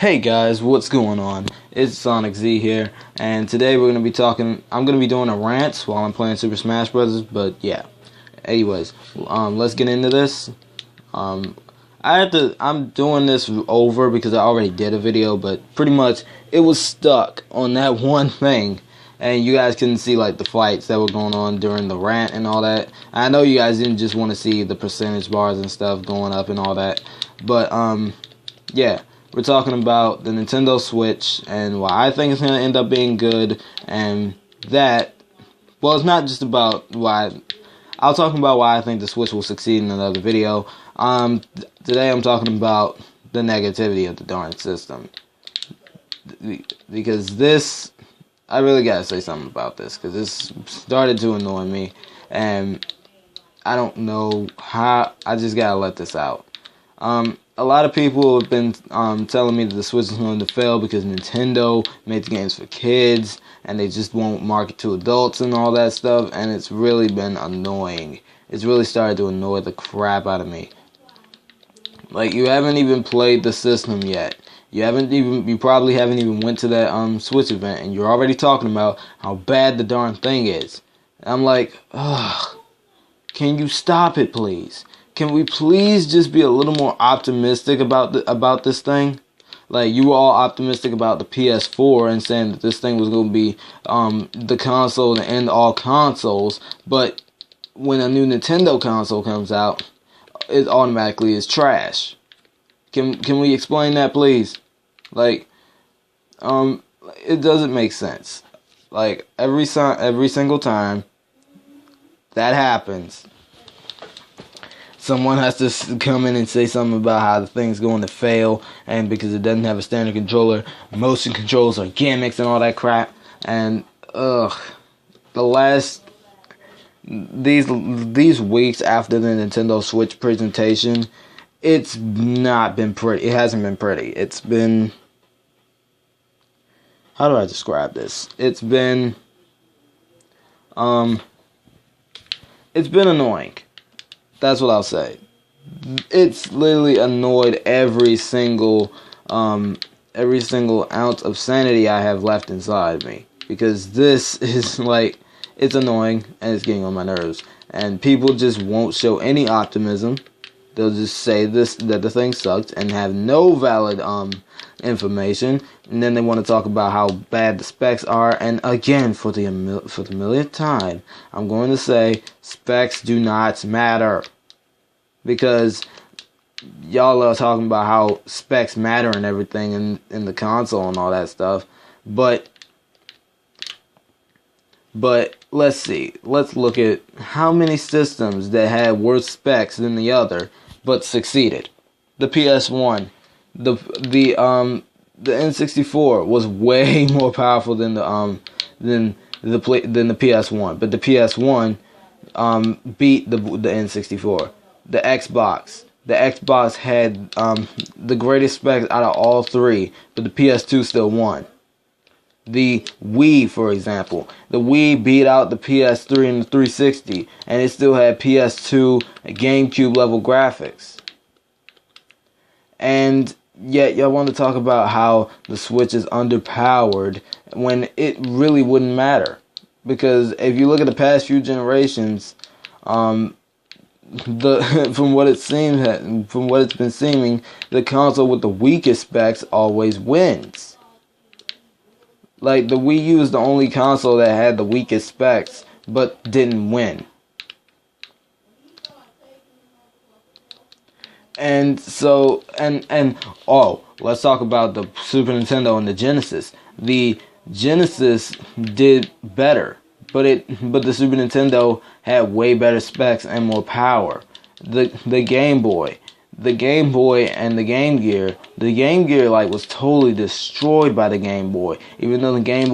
Hey guys, what's going on? It's SonicZ here, and today we're gonna be talking. I'm gonna be doing a rant while I'm playing Super Smash Bros. But yeah, anyways, let's get into this. Um, I'm doing this over because I already did a video, but pretty much it was stuck on that one thing, and you guys couldn't see like the fights that were going on during the rant and all that. I know you guys didn't just want to see the percentage bars and stuff going up and all that, but yeah. We're talking about the Nintendo Switch and why I think it's going to end up being good, and that, well, it's not just about why. I'll talk about why I think the Switch will succeed in another video. Today I'm talking about the negativity of the darn system. Because this, I really gotta say something about this, because this started to annoy me, and I don't know how, I just gotta let this out. A lot of people have been telling me that the Switch is going to fail because Nintendo made the games for kids and they just won't market to adults and all that stuff, and it's really been annoying. It's really started to annoy the crap out of me. Like, you haven't even played the system yet. You probably haven't even went to that Switch event, and you're already talking about how bad the darn thing is. And I'm like, ugh, can you stop it, please? Can we please just be a little more optimistic about this thing? Like, you were all optimistic about the PS4 and saying that this thing was going to be the console to end all consoles, but when a new Nintendo console comes out, it automatically is trash. Can we explain that, please? Like, it doesn't make sense. Like, every single time that happens, someone has to come in and say something about how the thing's going to fail, and because it doesn't have a standard controller, motion controls are gimmicks and all that crap. And these weeks after the Nintendo Switch presentation, it's not been pretty. It hasn't been pretty. It's been, how do I describe this? It's been annoying. That's what I'll say. It's literally annoyed every single ounce of sanity I have left inside me, because this is like, it's annoying and it's getting on my nerves. And people just won't show any optimism. They'll just say that the thing sucked and have no valid information, and then they want to talk about how bad the specs are. And again, for the millionth time, I'm going to say specs do not matter, because y'all are talking about how specs matter and everything in the console and all that stuff, but let's see. Let's look at how many systems that had worse specs than the other but succeeded. The PS1, the N64 was way more powerful than the PS1, but the PS1 beat the N64. The Xbox had the greatest specs out of all three, but the PS2 still won. The Wii, for example, the Wii beat out the PS3 and the 360, and it still had PS2 GameCube level graphics. And yet y'all want to talk about how the Switch is underpowered when it really wouldn't matter, because if you look at the past few generations, from what it's been seeming, the console with the weakest specs always wins. Like, the Wii U is the only console that had the weakest specs, but didn't win. And so, let's talk about the Super Nintendo and the Genesis. The Genesis did better, but the Super Nintendo had way better specs and more power. The Game Boy and the Game Gear like was totally destroyed by the Game Boy. Even though the Game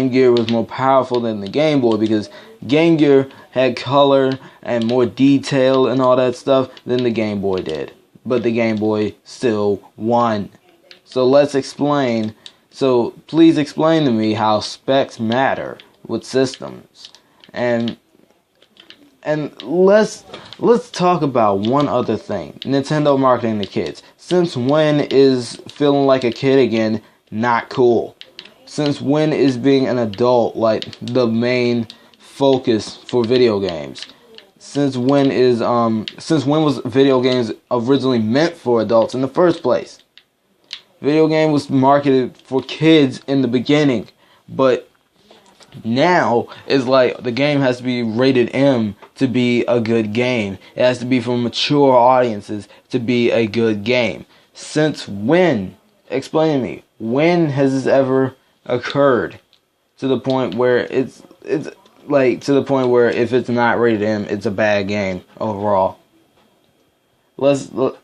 Gear was more powerful than the Game Boy, because Game Gear had color and more detail and all that stuff than the Game Boy did. But the Game Boy still won. So let's explain. So please explain to me how specs matter with systems. And And let's talk about one other thing. Nintendo marketing to kids. Since when is feeling like a kid again not cool? Since when is being an adult like the main focus for video games? Since when was video games originally meant for adults in the first place? Video game was marketed for kids in the beginning, but now it's like the game has to be rated M to be a good game. It has to be for mature audiences to be a good game. Since when? Explain to me. When has this ever occurred to the point where it's like to the point where if it's not rated M, it's a bad game overall? Let's talk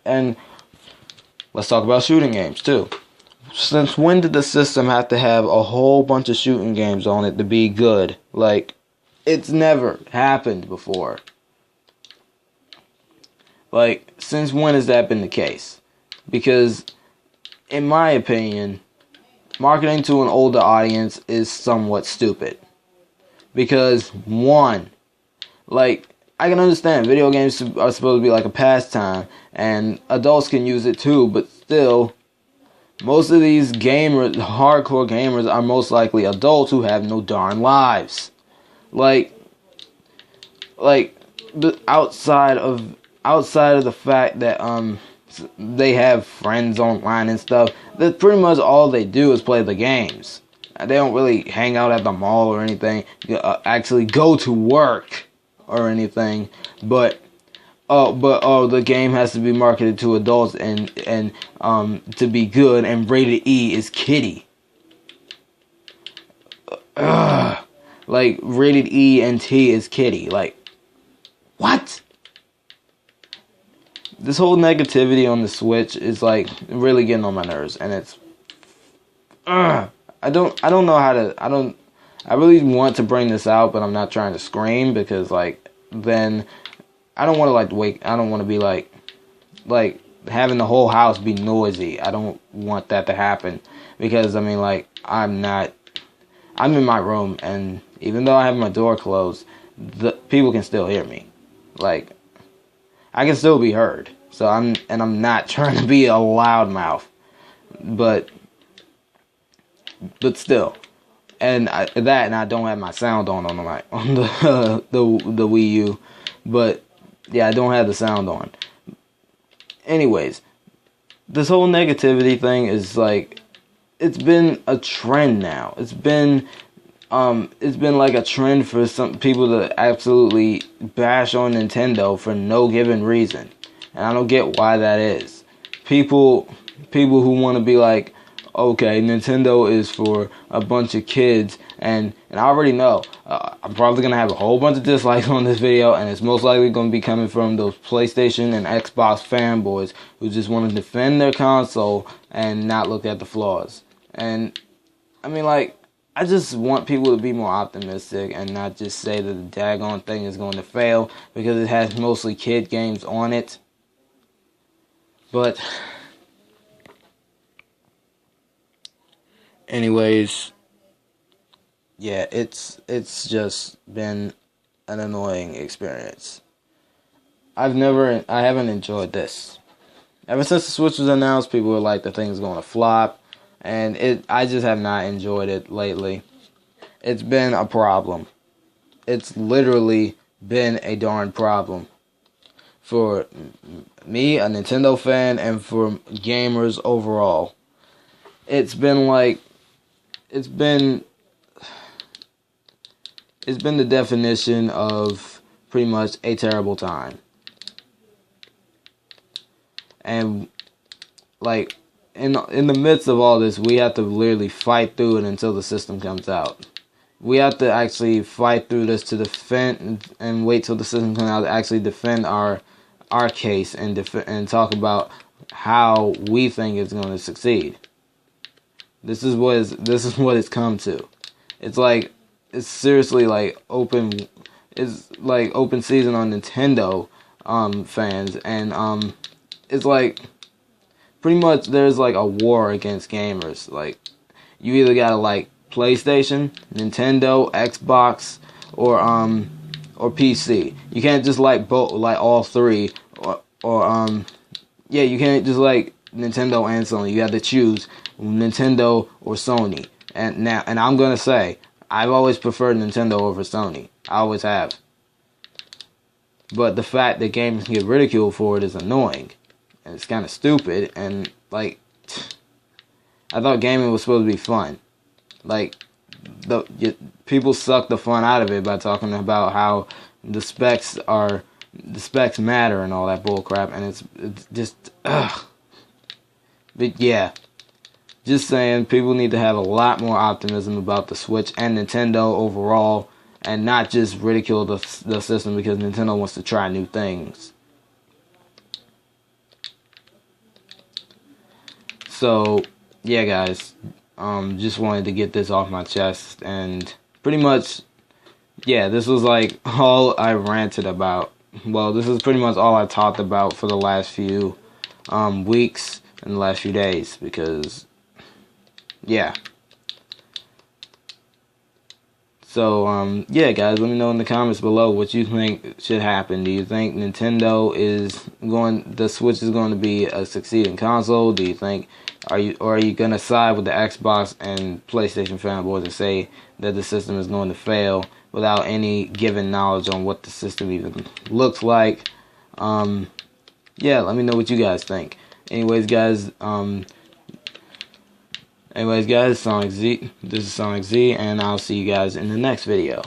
about shooting games too. Since when did the system have to have a whole bunch of shooting games on it to be good? Like, it's never happened before. Like, since when has that been the case? Because, in my opinion, marketing to an older audience is somewhat stupid. Because, one, like, I can understand video games are supposed to be like a pastime, and adults can use it too, but still, most of these gamers, hardcore gamers, are most likely adults who have no darn lives. Like outside of the fact that they have friends online and stuff, that pretty much all they do is play the games. They don't really hang out at the mall or anything, actually go to work or anything, but the game has to be marketed to adults and to be good, and rated E is kiddie. Like, rated E and T is kiddie. Like, what? This whole negativity on the Switch is like really getting on my nerves, and it's I don't know how to. I really want to bring this out, but I'm not trying to scream, because like then I don't want to I don't want to be like having the whole house be noisy. I don't want that to happen, because I mean, like, I'm in my room, and even though I have my door closed, the people can still hear me. Like, I can still be heard. So I'm not trying to be a loudmouth, but still. And I don't have my sound on the Wii U, but yeah, I don't have the sound on. Anyways, this whole negativity thing is like, it's been a trend now. It's been like a trend for some people to absolutely bash on Nintendo for no given reason, and I don't get why that is. People who want to be like, okay, Nintendo is for a bunch of kids, and I already know I'm probably going to have a whole bunch of dislikes on this video, and it's most likely going to be coming from those PlayStation and Xbox fanboys who just want to defend their console and not look at the flaws. And, I mean, like, I just want people to be more optimistic and not just say that the daggone thing is going to fail because it has mostly kid games on it. But anyways, yeah, it's just been an annoying experience. I haven't enjoyed this. Ever since the Switch was announced, people were like, the thing's going to flop, and I just have not enjoyed it lately. It's been a problem. It's literally been a darn problem for me, a Nintendo fan, and for gamers overall. It's been the definition of pretty much a terrible time. And like in the midst of all this, we have to literally fight through it until the system comes out. We have to actually fight through this to defend and wait till the system comes out to actually defend our case and talk about how we think it's going to succeed. This is what it's come to. It's seriously like open season on Nintendo fans, and it's like pretty much there's like a war against gamers. Like, you either gotta like PlayStation, Nintendo, Xbox, or or PC. You can't just like both, like all three, or yeah, you can't just like Nintendo and Sony. You have to choose Nintendo or Sony. And I'm gonna say I've always preferred Nintendo over Sony. I always have. But the fact that games get ridiculed for it is annoying, and it's kind of stupid. And like, I thought gaming was supposed to be fun. Like, people suck the fun out of it by talking about how the specs matter and all that bullcrap, and it's just ugh. But yeah, just saying, people need to have a lot more optimism about the Switch and Nintendo overall, and not just ridicule the system because Nintendo wants to try new things. So yeah, guys, just wanted to get this off my chest, and pretty much, yeah, this was like all I ranted about. Well, this is pretty much all I talked about for the last few weeks and the last few days, because yeah. So yeah, guys, let me know in the comments below what you think should happen. Do you think the Switch is going to be a succeeding console? Do you think are you gonna side with the Xbox and PlayStation fanboys and say that the system is going to fail without any given knowledge on what the system even looks like? Yeah, let me know what you guys think. Anyways, guys, SonicZ. This is SonicZ, and I'll see you guys in the next video.